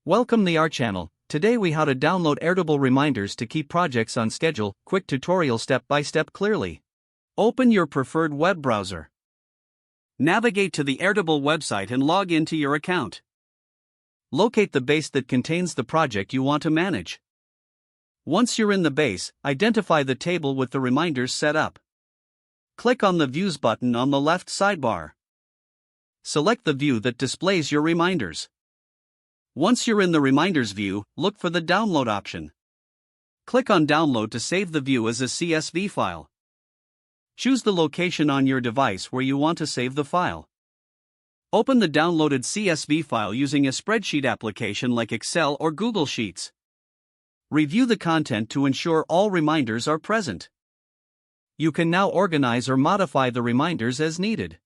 Welcome to our channel. Today we how to download Airtable reminders to keep projects on schedule. Quick tutorial step by step clearly. Open your preferred web browser. Navigate to the Airtable website and log into your account. Locate the base that contains the project you want to manage. Once you're in the base, identify the table with the reminders set up. Click on the Views button on the left sidebar. Select the view that displays your reminders. Once you're in the Reminders view, look for the Download option. Click on Download to save the view as a CSV file. Choose the location on your device where you want to save the file. Open the downloaded CSV file using a spreadsheet application like Excel or Google Sheets. Review the content to ensure all reminders are present. You can now organize or modify the reminders as needed.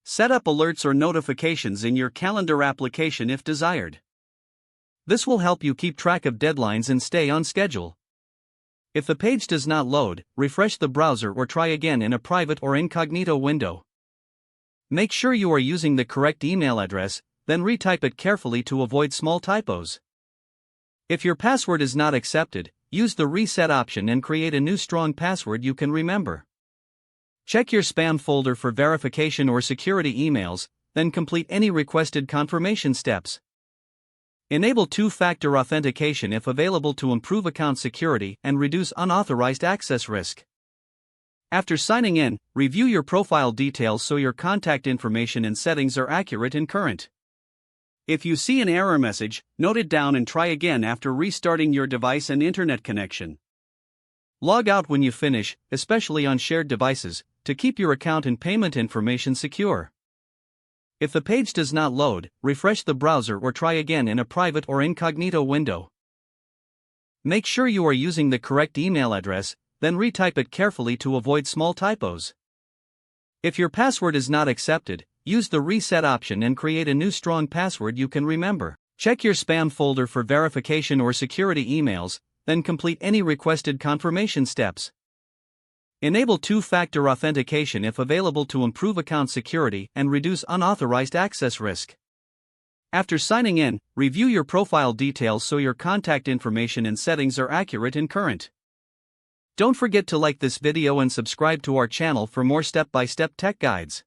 Set up alerts or notifications in your calendar application if desired. This will help you keep track of deadlines and stay on schedule. If the page does not load, refresh the browser or try again in a private or incognito window. Make sure you are using the correct email address, then retype it carefully to avoid small typos. If your password is not accepted, use the reset option and create a new strong password you can remember. Check your spam folder for verification or security emails, then complete any requested confirmation steps. Enable two-factor authentication if available to improve account security and reduce unauthorized access risk. After signing in, review your profile details so your contact information and settings are accurate and current. If you see an error message, note it down and try again after restarting your device and internet connection. Log out when you finish, especially on shared devices, to keep your account and payment information secure. If the page does not load, refresh the browser or try again in a private or incognito window. Make sure you are using the correct email address, then retype it carefully to avoid small typos. If your password is not accepted, use the reset option and create a new strong password you can remember. Check your spam folder for verification or security emails, then complete any requested confirmation steps. Enable two-factor authentication if available to improve account security and reduce unauthorized access risk. After signing in, review your profile details so your contact information and settings are accurate and current. Don't forget to like this video and subscribe to our channel for more step-by-step tech guides.